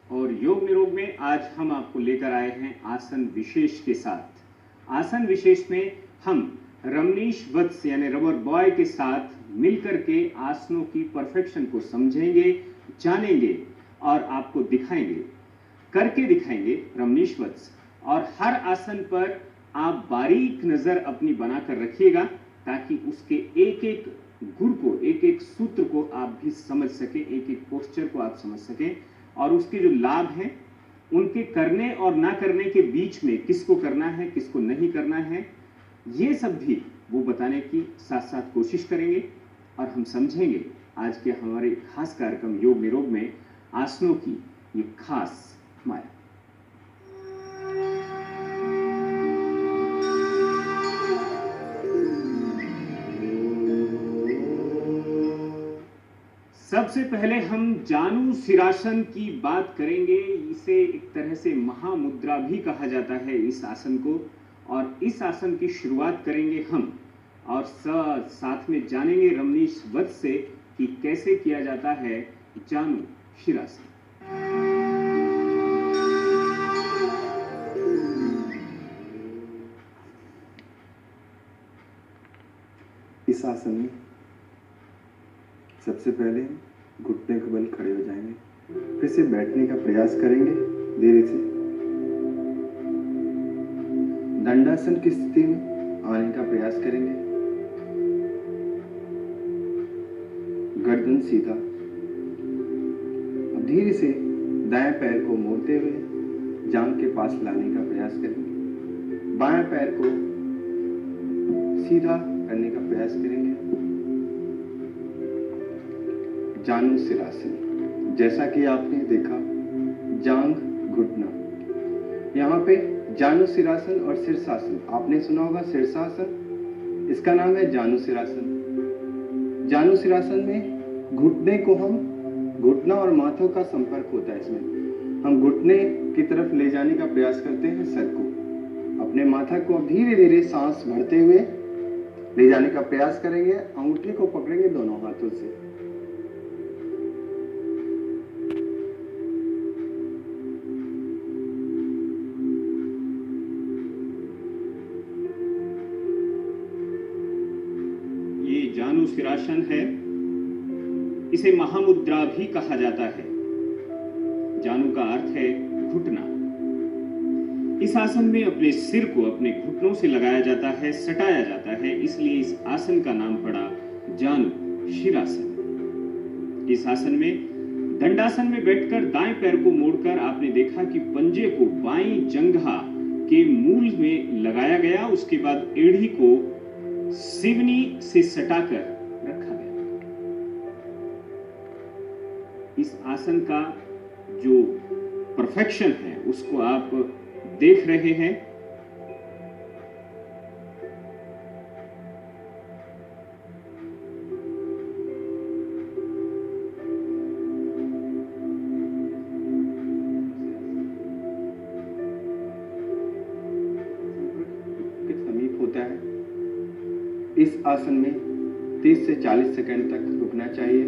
और योग निरोग में आज हम आपको लेकर आए हैं आसन विशेष के साथ। आसन विशेष में हम रमनीश वत्स यानी रबर बॉय के साथ मिलकर के आसनों की परफेक्शन को समझेंगे, जानेंगे और आपको दिखाएंगे, करके दिखाएंगे रमनीश वत्स। और हर आसन पर आप बारीक नजर अपनी बनाकर रखिएगा ताकि उसके एक एक गुर को, एक एक सूत्र को आप भी समझ सकें, एक एक पोस्चर को आप समझ सकें और उसके जो लाभ हैं उनके करने और ना करने के बीच में किसको करना है, किसको नहीं करना है, ये सब भी वो बताने की साथ साथ कोशिश करेंगे। और हम समझेंगे आज के हमारे खास कार्यक्रम योग निरोग में आसनों की ये खास माया। सबसे पहले हम जानु सिरासन की बात करेंगे। इसे एक तरह से महामुद्रा भी कहा जाता है इस आसन को, और इस आसन की शुरुआत करेंगे हम और साथ में जानेंगे रमनीश वत्स से कि कैसे किया जाता है जानु शिरासन। इस आसन में सबसे पहले घुटने के बल खड़े हो जाएंगे, फिर से बैठने का प्रयास करेंगे धीरे से। दंडासन की स्थिति में आने का प्रयास करेंगे। गर्दन सीधा। अब धीरे से दाएं पैर को मोड़ते हुए जांघ के पास लाने का प्रयास करेंगे। बाएं पैर को सीधा करने का प्रयास करेंगे। जानु सिरासन, जैसा कि आपने देखा जांघ घुटना, यहाँ पे जानु सिरासन और शीर्षासन, आपने सुना होगा शीर्षासन, इसका नाम है जानु सिरासन। जानु सिरासन में घुटने को हम, घुटना और माथों का संपर्क होता है, इसमें हम घुटने की तरफ ले जाने का प्रयास करते हैं सर को। अपने माथा को धीरे धीरे सांस भरते हुए ले जाने का प्रयास करेंगे। अंगूठी को पकड़ेंगे दोनों हाथों से। ये जानु सिरासन है, इसे महामुद्रा भी कहा जाता है। जानु का अर्थ है घुटना। इस आसन में अपने सिर को अपने घुटनों से लगाया जाता है, सटाया जाता है, इसलिए इस आसन का नाम पड़ा जानु शिरासन। इस आसन में दंडासन में बैठकर दाएं पैर को मोड़कर आपने देखा कि पंजे को बाईं जंघा के मूल में लगाया गया, उसके बाद एड़ी को सिवनी से सटाकर रखा गया। इस आसन का जो परफेक्शन है उसको आप देख रहे हैं। समीप होता है। इस आसन में 30 से 40 सेकंड तक रुकना चाहिए।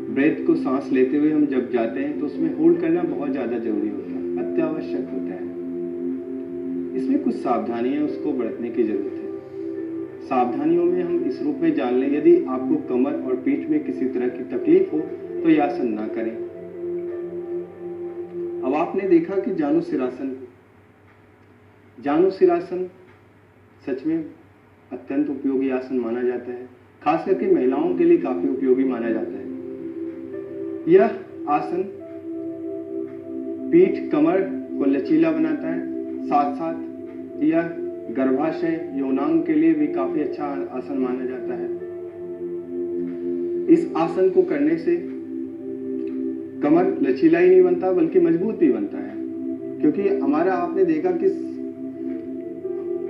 ब्रेथ को सांस लेते हुए हम जब जाते हैं तो उसमें होल्ड करना बहुत ज्यादा जरूरी होता है, अत्यावश्यक होता है। इसमें कुछ सावधानियां उसको बरतने की जरूरत है। सावधानियों में हम इस रूप में जान लें, यदि आपको कमर और पीठ में किसी तरह की तकलीफ हो तो यह आसन ना करें। अब आपने देखा कि जानु सिरासन, जानु सिरासन सच में अत्यंत उपयोगी आसन माना जाता है। खास करके महिलाओं के लिए काफी उपयोगी माना जाता है। यह आसन पीठ कमर को लचीला बनाता है, साथ साथ यह गर्भाशय यौनांग के लिए भी काफी अच्छा आसन माना जाता है। इस आसन को करने से कमर लचीला ही नहीं बनता बल्कि मजबूत भी बनता है, क्योंकि हमारा आपने देखा कि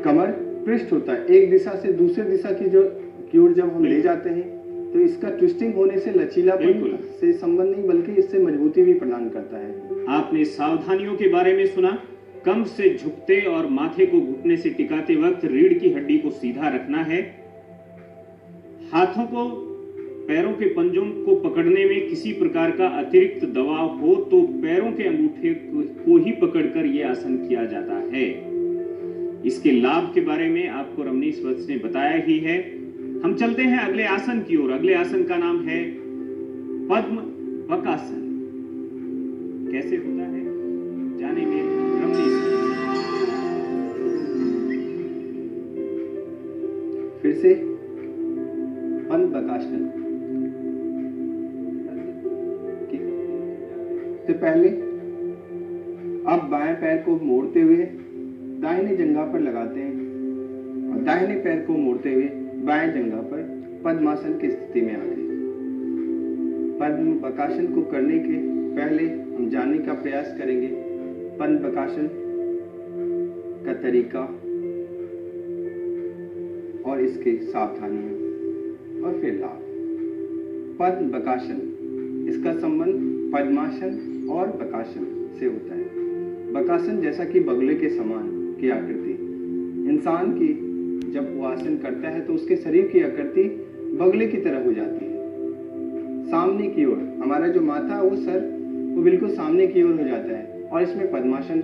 कमर पृष्ठ होता है, एक दिशा से दूसरे दिशा की ओर जब हम ले जाते हैं तो इसका ट्विस्टिंग होने से लचीलापन से संबंध नहीं बल्कि इससे मजबूती भी प्रदान करता है। आपने सावधानियों के बारे में सुना। कम से झुकते और माथे को घुटने से टिकाते वक्त रीढ़ की हड्डी को सीधा रखना है। हाथों को पैरों के पंजों को पकड़ने में किसी प्रकार का अतिरिक्त दबाव हो तो पैरों के अंगूठे को ही पकड़कर यह आसन किया जाता है। इसके लाभ के बारे में आपको रमनीश वत्स ने बताया ही है। हम चलते हैं अगले आसन की ओर। अगले आसन का नाम है पद्म बकासन। कैसे होता है जानेंगे रमनीश। फिर से पद्म बकासन। तो पहले आप बाएं पैर को मोड़ते हुए दाहिने जंघा पर लगाते हैं और दाहिने पैर को मोड़ते हुए बाएं जंघा पर पद्मासन की स्थिति में आते हैं। पद्म बकासन को करने के पहले हम जानने का प्रयास करेंगे पद्म बकासन का तरीका और इसके सावधानियां और फिर लाभ। पद्म बकासन, इसका संबंध पद्मासन और बकासन से होता है। बकासन जैसा कि बगले के समान की आकृति, इंसान की जब वो आसन करता है तो उसके शरीर की आकृति बगले की तरह हो जाती है, सामने की ओर। हमारा जो माथा वो सर वो बिल्कुल सामने की ओर हो जाता है और इसमें पद्मासन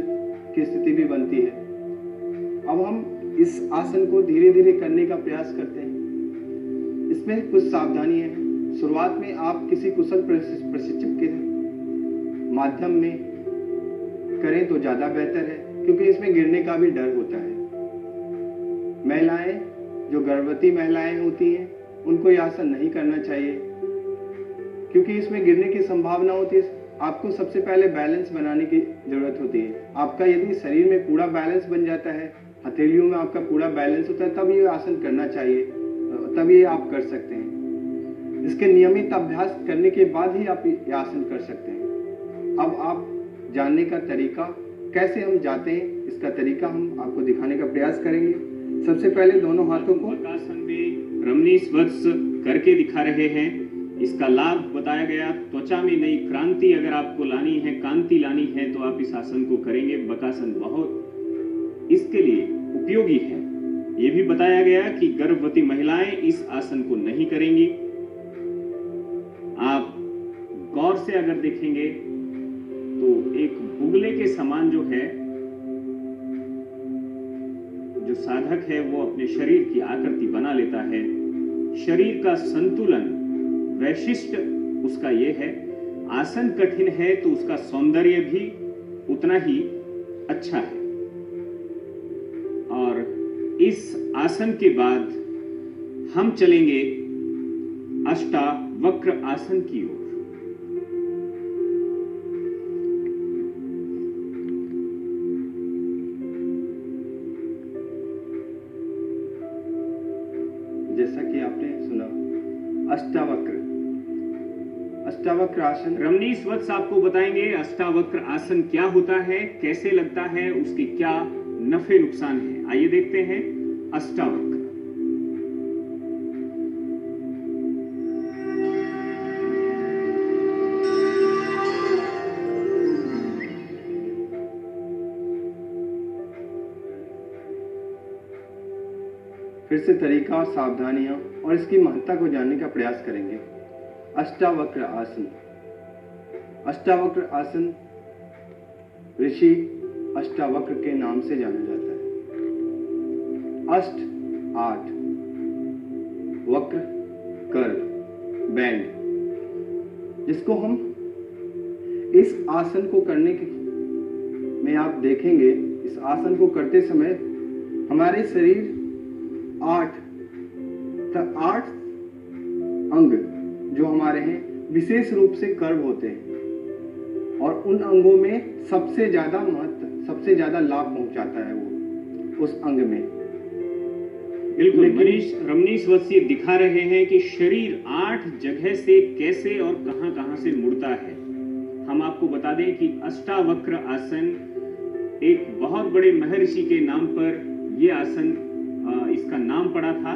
की स्थिति भी बनती है। अब हम इस आसन को धीरे धीरे करने का प्रयास करते हैं। इसमें कुछ सावधानियां हैं। शुरुआत में आप किसी कुशल प्रशिक्षक के माध्यम में करें तो ज्यादा बेहतर है, क्योंकि इसमें गिरने का भी डर होता है। महिलाएं, जो गर्भवती महिलाएं होती हैं, उनको यह आसन नहीं करना चाहिए, क्योंकि इसमें गिरने की संभावना होती है। आपको सबसे पहले बैलेंस बनाने की जरूरत होती है। आपका यदि शरीर में पूरा बैलेंस बन जाता है, हथेलियों में आपका पूरा बैलेंस होता है, तब ये आसन करना चाहिए, तब ये आप कर सकते हैं। इसके नियमित अभ्यास करने के बाद ही आप ये आसन कर सकते हैं। अब आप जानने का तरीका, कैसे हम जाते हैं, इसका तरीका हम आपको दिखाने का प्रयास करेंगे। सबसे पहले दोनों हाथों को आसन में रमनीश वत्स करके दिखा रहे हैं। इसका लाभ बताया गया। त्वचा में नई क्रांति अगर आपको लानी है, कांति लानी है, तो आप इस आसन को करेंगे। बकासन बहुत इसके लिए उपयोगी है। यह भी बताया गया कि गर्भवती महिलाएं इस आसन को नहीं करेंगी। आप गौर से अगर देखेंगे तो एक बुगले के समान जो है, जो साधक है वो अपने शरीर की आकृति बना लेता है। शरीर का संतुलन, वैशिष्ट उसका ये है। आसन कठिन है तो उसका सौंदर्य भी उतना ही अच्छा है। और इस आसन के बाद हम चलेंगे अष्टावक्र आसन की ओर। जैसा कि आपने सुना, अष्टावक्र आसन। रमनीश वत्स आपको बताएंगे अष्टावक्र आसन क्या होता है, कैसे लगता है, उसके क्या नफे नुकसान है। आइए देखते हैं अष्टावक्र। फिर से तरीका, सावधानियां और इसकी महत्ता को जानने का प्रयास करेंगे। अष्टावक्र आसन। अष्टावक्र आसन ऋषि अष्टावक्र के नाम से जाना जाता है। अष्ट 8, वक्र कर्व, बैंड, जिसको हम इस आसन को करने के में आप देखेंगे, इस आसन को करते समय हमारे शरीर 8 अंग जो हमारे हैं विशेष रूप से कर्व होते हैं, और उन अंगों में सबसे ज्यादा महत्व, सबसे ज्यादा लाभ पहुंचाता है वो उस अंग में। बिल्कुल रमनीश वत्स ये दिखा रहे हैं कि शरीर 8 जगह से कैसे और कहां से मुड़ता है। हम आपको बता दें कि अष्टावक्र आसन एक बहुत बड़े महर्षि के नाम पर यह आसन, इसका नाम पड़ा था।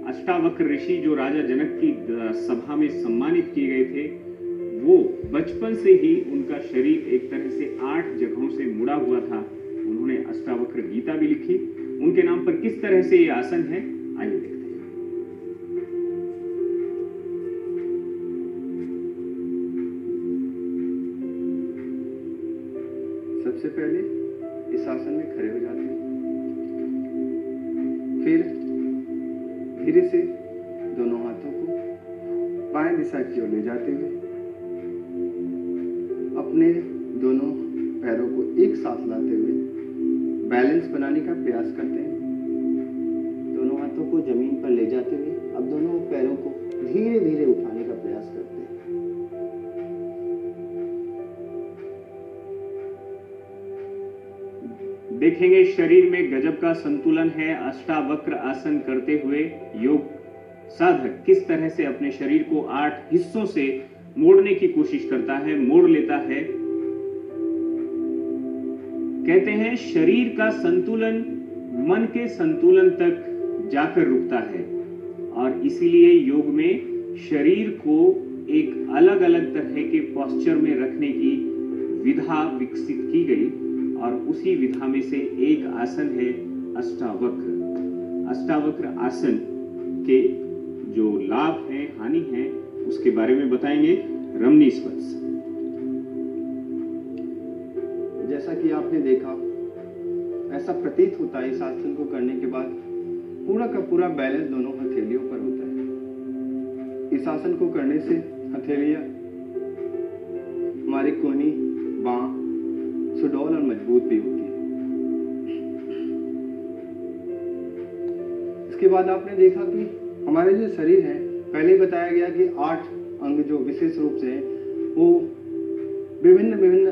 अष्टावक्र ऋषि जो राजा जनक की सभा में सम्मानित किए गए थे, वो बचपन से ही उनका शरीर एक तरह से 8 जगहों से मुड़ा हुआ था। उन्होंने अष्टावक्र गीता भी लिखी। उनके नाम पर किस तरह से ये आसन है, आइए देखते हैं। सबसे पहले इस आसन में खड़े हो जाते हैं। फिर धीरे से दोनों हाथों को बाएं दिशा की ओर ले जाते हुए अपने दोनों पैरों को एक साथ लाते हुए बैलेंस बनाने का प्रयास करते हैं। दोनों हाथों को जमीन पर ले जाते हुए अब दोनों पैरों को धीरे धीरे उठाने का प्रयास करते हैं। देखेंगे शरीर में गजब का संतुलन है। अष्टावक्र आसन करते हुए योग साधक किस तरह से अपने शरीर को 8 हिस्सों से मोड़ने की कोशिश करता है, मोड़ लेता है। कहते हैं शरीर का संतुलन मन के संतुलन तक जाकर रुकता है और इसीलिए योग में शरीर को एक अलग अलग तरह के पोस्चर में रखने की विधा विकसित की गई और उसी विधा में से एक आसन है अष्टावक्र। अष्टावक्र आसन के जो लाभ हैं, हानि हैं, उसके बारे में बताएंगे रमनीश वत्स। जैसा कि आपने देखा, ऐसा प्रतीत होता है इस आसन को करने के बाद पूरा का पूरा बैलेंस दोनों हथेलियों पर होता है। इस आसन को करने से हथेलियां हमारी कोहनी, बांह सुडौल और मजबूत भी होती है। इसके बाद आपने देखा कि हमारे जो शरीर है, पहले बताया गया कि 8 अंग जो विशेष रूप से हैं, वो विभिन्न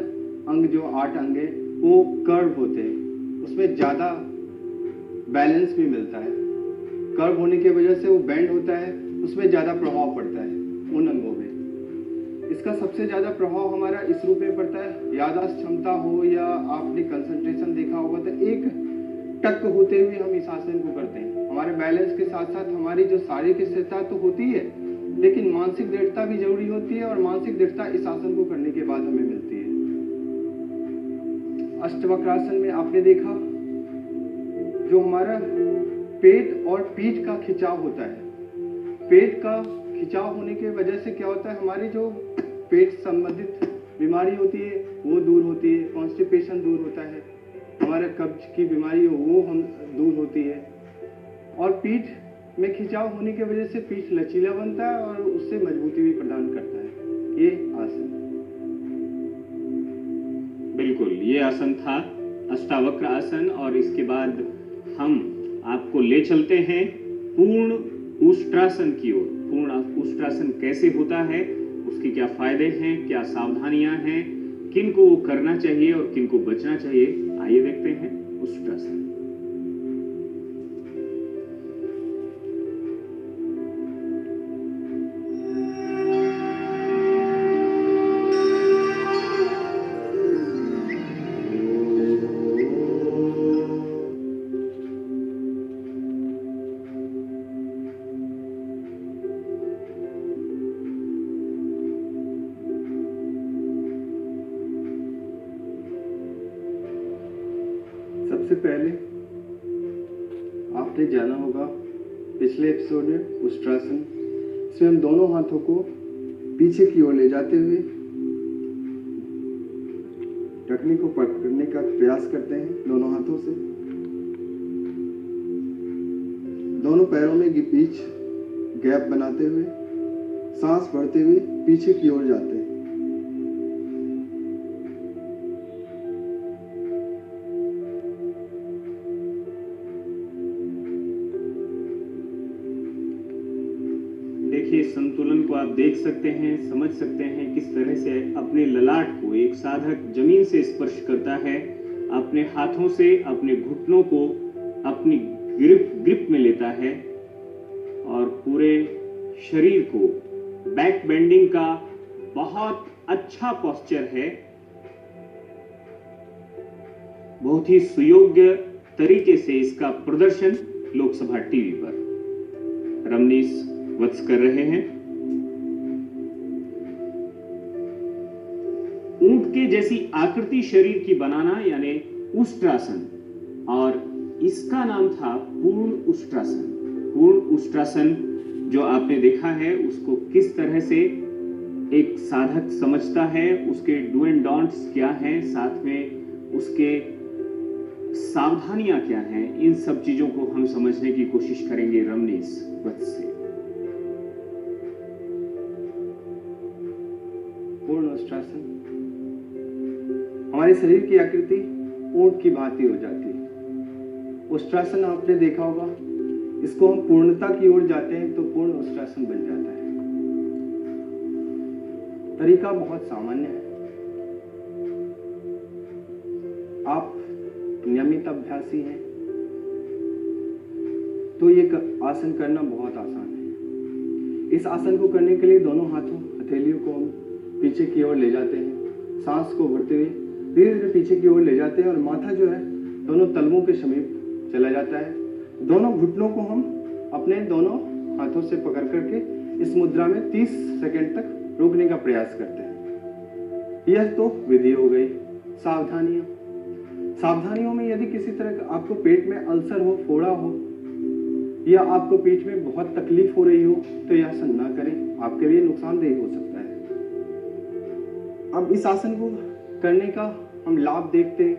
अंग जो 8 अंग है वो कर्व होते हैं, उसमें ज़्यादा बैलेंस भी मिलता है। कर्व होने की वजह से वो बेंड होता है, उसमें ज़्यादा प्रभाव पड़ता है उन अंगों में। इसका सबसे ज़्यादा प्रभाव हमारा इस रूप में पड़ता है, याददाश्त क्षमता हो या आपने कंसंट्रेशन देखा होगा तो एक टक होते हुए हम इस आसन को करते हैं। हमारे बैलेंस के साथ साथ हमारी जो शारीरिक स्थिरता तो होती है, लेकिन मानसिक दृढ़ता भी जरूरी होती है और मानसिक दृढ़ता इस आसन को करने के बाद हमें मिलती है। अष्टवक्रासन में आपने देखा जो हमारा पेट और पीठ का खिंचाव होता है, पेट का खिंचाव होने की वजह से क्या होता है, हमारी जो पेट संबंधित बीमारी होती है वो दूर होती है, कॉन्स्टिपेशन दूर होता है, हमारे कब्ज की बीमारी हो वो हम दूर होती है। और पीठ में खिंचाव होने की वजह से पीठ लचीला बनता है और उससे मजबूती भी प्रदान करता है ये आसन। बिल्कुल, ये आसन था अष्टावक्र आसन और इसके बाद हम आपको ले चलते हैं पूर्ण उष्ट्रासन की ओर। पूर्ण उष्ट्रासन कैसे होता है, उसके क्या फायदे हैं, क्या सावधानियां हैं, किन को वो करना चाहिए और किन को बचना चाहिए, आइए देखते हैं उष्ट्रासन। सबसे पहले आपने जाना होगा पिछले एपिसोड में उष्ट्रासन, इसमें हम दोनों हाथों को पीछे की ओर ले जाते हुए टखनी को पकड़ने का प्रयास करते हैं दोनों हाथों से। दोनों पैरों में बीच गैप बनाते हुए सांस भरते हुए पीछे की ओर जाते हैं। देखिए संतुलन को आप देख सकते हैं, समझ सकते हैं किस तरह से अपने ललाट को एक साधक जमीन से स्पर्श करता है, अपने हाथों से अपने घुटनों को अपनी ग्रिप में लेता है और पूरे शरीर को बैक बेंडिंग का बहुत अच्छा पोस्चर है। बहुत ही सुयोग्य तरीके से इसका प्रदर्शन लोकसभा टीवी पर रमनीश वत्स कर रहे हैं। ऊंट के जैसी आकृति शरीर की बनाना यानी उष्ट्रासन, और इसका नाम था पूर्ण उष्ट्रासन। पूर्ण उष्ट्रासन जो आपने देखा है उसको किस तरह से एक साधक समझता है, उसके डू एंड डोंट्स क्या हैं, साथ में उसके सावधानियां क्या हैं, इन सब चीजों को हम समझने की कोशिश करेंगे रमनीश वध से। पूर्ण उष्ट्रासन। हमारे शरीर की आकृति ऊंट की भांति हो जाती है। उष्ट्रासन आपने देखा होगा, इसको हम पूर्णता की ओर जाते हैं तो पूर्ण उष्ट्रासन बन जाता है। तरीका बहुत सामान्य है। आप नियमित अभ्यासी हैं तो ये आसन करना बहुत आसान है। इस आसन को करने के लिए दोनों हाथों हथेलियों को हम पीछे की ओर ले जाते हैं, सांस को भरते हुए धीरे धीरे पीछे की ओर ले जाते हैं और माथा जो है दोनों तलवों के समीप चला जाता है। दोनों घुटनों को हम अपने दोनों हाथों से पकड़ करके इस मुद्रा में 30 सेकंड तक रोकने का प्रयास करते हैं। यह तो विधि हो गई। सावधानियों में यदि किसी तरह का आपको पेट में अल्सर हो, फोड़ा हो या आपको पेट में बहुत तकलीफ हो रही हो तो यह आसन ना करें, आपके लिए नुकसानदेह हो सकता है। अब इस आसन को करने का हम लाभ देखते हैं।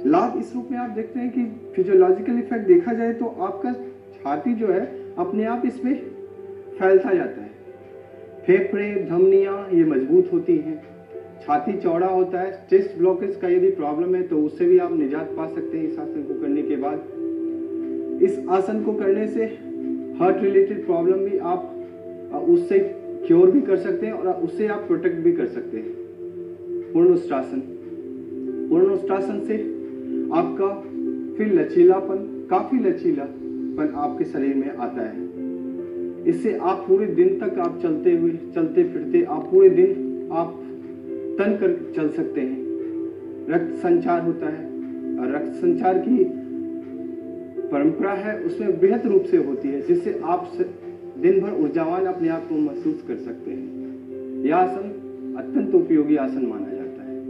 लाभ इस रूप में आप देखते हैं कि फिजियोलॉजिकल इफेक्ट देखा जाए तो आपका छाती जो है अपने आप इसमें फैलता जाता है। फेफड़े, धमनियां ये मजबूत होती हैं, छाती चौड़ा होता है। चेस्ट ब्लॉकेज का यदि प्रॉब्लम है तो उससे भी आप निजात पा सकते हैं इस आसन को करने के बाद। इस आसन को करने से हार्ट रिलेटेड प्रॉब्लम भी आप उससे क्योर भी कर सकते हैं और उससे आप प्रोटेक्ट भी कर सकते हैं। पूर्ण उष्ट्रासन से आपका फिर लचीलापन, काफी लचीलापन आपके शरीर में आता है। इससे आप पूरे दिन तक आप चलते फिरते आप पूरे दिन आप तन कर चल सकते हैं। रक्त संचार होता है और रक्त संचार की परंपरा है उसमें बेहद रूप से होती है, जिससे आप दिन भर ऊर्जावान अपने आप को महसूस कर सकते हैं। यह आसन अत्यंत उपयोगी आसन माना जाता है।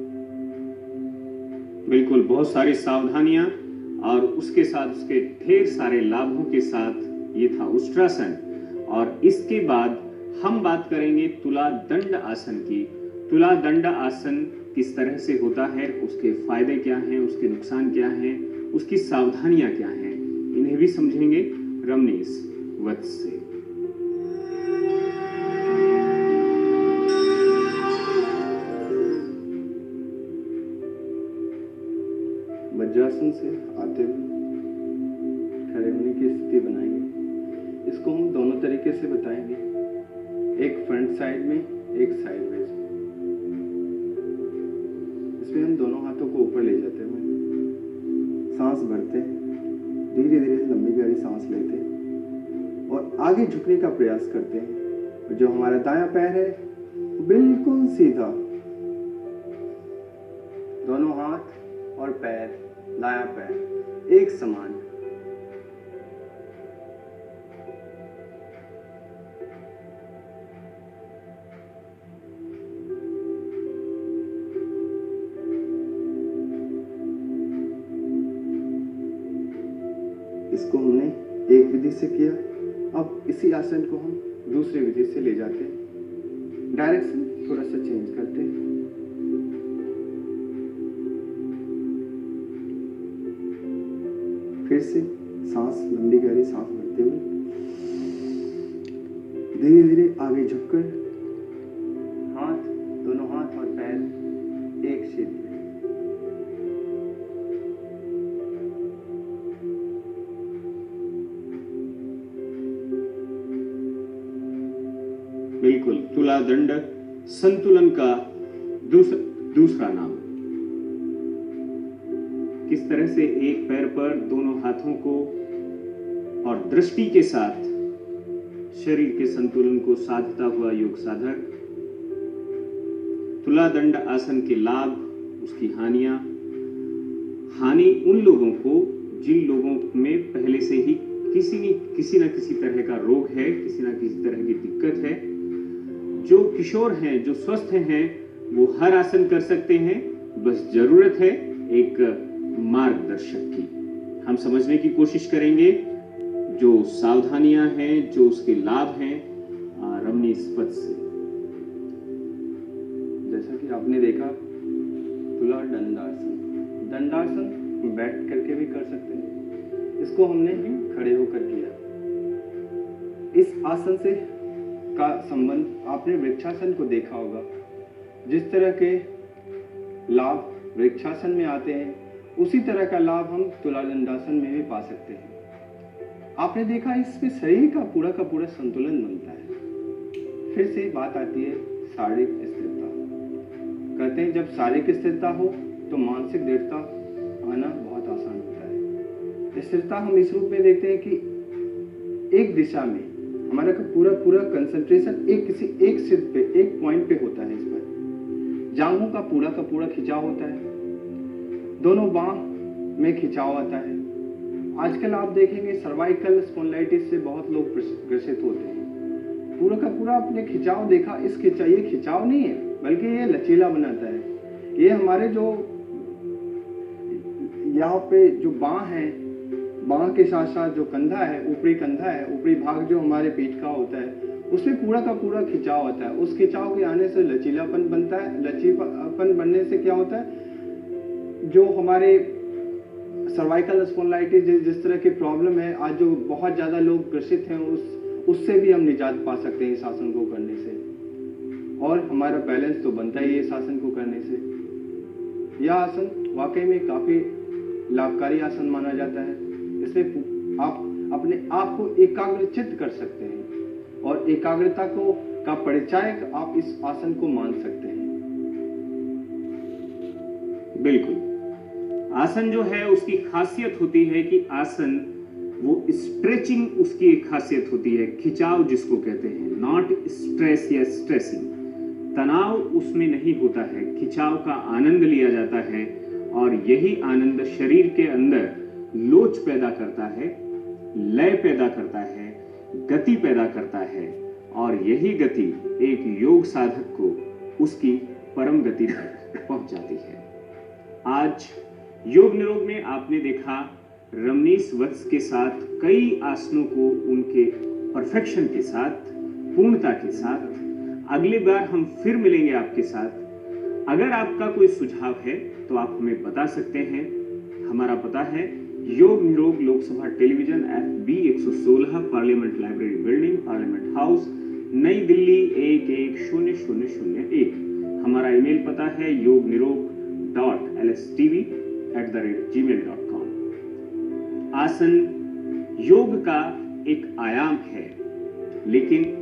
बिल्कुल, बहुत सारी सावधानियां और उसके साथ उसके ढेर सारे लाभों के साथ ये था उष्ट्रासन। और इसके बाद हम बात करेंगे तुला दंड आसन की। तुला दंड आसन किस तरह से होता है, उसके फायदे क्या हैं, उसके नुकसान क्या हैं, उसकी सावधानियां क्या हैं, इन्हें भी समझेंगे रमनीश वध से। वज्रासन से आते हुए खड़े होने की स्थिति बनाएंगे। इसको हम दोनों तरीके से बताएंगे, एक फ्रंट साइड में, एक साइडवेज में। इसमें हम दोनों हाथों को ऊपर ले जाते हुए सांस भरते हैं, धीरे धीरे लंबी गहरी सांस लेते हैं और आगे झुकने का प्रयास करते हैं। और जो हमारा दायां पैर है वो बिल्कुल सीधा, दोनों हाथ और पैर, दायां पैर एक समान। इसको हमने एक विधि से किया, अब इसी आसन को हम दूसरी विधि से ले जाते हैं। डायरेक्शन थोड़ा सा चेंज करते हैं। फिर से सांस, लंबी गहरी सांस भरते हुए धीरे धीरे आगे झुककर दोनों हाथ और पैर एक शीट में। बिल्कुल, तुला दंड संतुलन का दूसरा नाम। किस तरह से एक पैर पर दोनों हाथों को और दृष्टि के साथ शरीर के संतुलन को साधता हुआ योग साधक। तुला दंड आसन के लाभ, उसकी हानियां। हानि उन लोगों को जिन लोगों में पहले से ही किसी न किसी तरह का रोग है, किसी न किसी तरह की दिक्कत है। जो किशोर हैं, जो स्वस्थ हैं, वो हर आसन कर सकते हैं, बस जरूरत है एक मार्गदर्शक की। हम समझने की कोशिश करेंगे जो सावधानियां हैं, जो उसके लाभ हैं रमनीश वध से। जैसा कि आपने देखा तुला दंड आसन, दंडासन बैठ करके भी कर सकते हैं, इसको हमने खड़े होकर किया। इस आसन से का संबंध आपने वृक्षासन को देखा होगा। जिस तरह के लाभ वृक्षासन में आते हैं उसी तरह का लाभ हम तुलादंडासन में भी पा सकते हैं। आपने देखा इसमें शरीर का पूरा संतुलन बनता है। फिर से बात आती है शारीरिक स्थिरता। कहते हैं जब शारीरिक स्थिरता हो तो मानसिक दृढ़ता आना बहुत आसान होता है। स्थिरता हम इस रूप में देखते हैं कि एक दिशा में हमारा पूरा कंसंट्रेशन एक सिर पे, एक पॉइंट पे होता है। इस पर जांघों का पूरा खिंचाव होता है, दोनों बांह में खिंचाव आता है। आजकल आप देखेंगे सर्वाइकल स्पॉन्डिलाइटिस से बहुत लोग ग्रसित होते हैं। पूरा का पूरा आपने खिंचाव देखा, ये खिंचाव नहीं है बल्कि ये लचीला बनाता है। ये हमारे जो यहाँ पे जो बांह है, बांह के साथ साथ जो कंधा है, ऊपरी कंधा है, ऊपरी भाग जो हमारे पीठ का होता है उसमें पूरा का पूरा खिंचाव आता है। उस खिंचाव के आने से लचीलापन बनता है। लचीलापन बनने से क्या होता है, जो हमारे सर्वाइकल स्पॉन्डिलाइटिस जिस तरह की प्रॉब्लम है आज जो बहुत ज्यादा लोग ग्रसित हैं उससे भी हम निजात पा सकते हैं इस आसन को करने से। और हमारा बैलेंस तो बनता ही है इस आसन को करने से। यह आसन वाकई में काफी लाभकारी आसन माना जाता है। इसमें आप अपने आप को एकाग्रचित्त कर सकते हैं और एकाग्रता का परिचायक आप इस आसन को मान सकते हैं। बिल्कुल, आसन जो है उसकी खासियत होती है कि आसन वो स्ट्रेचिंग उसकी एक खासियत होती है, खिंचाव जिसको कहते हैं, नॉट स्ट्रेस या स्ट्रेसिंग। तनाव उसमें नहीं होता है, खिंचाव का आनंद लिया जाता है और यही आनंद शरीर के अंदर लोच पैदा करता है, लय पैदा करता है, गति पैदा करता है और यही गति एक योग साधक को उसकी परम गति तक पहुंच जाती है। आज योग निरोग में आपने देखा रमनीश वत्स के साथ कई आसनों को उनके परफेक्शन के साथ, पूर्णता के साथ। अगली बार हम फिर मिलेंगे आपके साथ। अगर आपका कोई सुझाव है तो आप हमें बता सकते हैं। हमारा पता है योग निरोग Lok Sabha television FB 116 parliament library building, parliament house, नई दिल्ली 110001। हमारा ईमेल पता है yognirog.lstv@gmail.com। आसन योग का एक आयाम है, लेकिन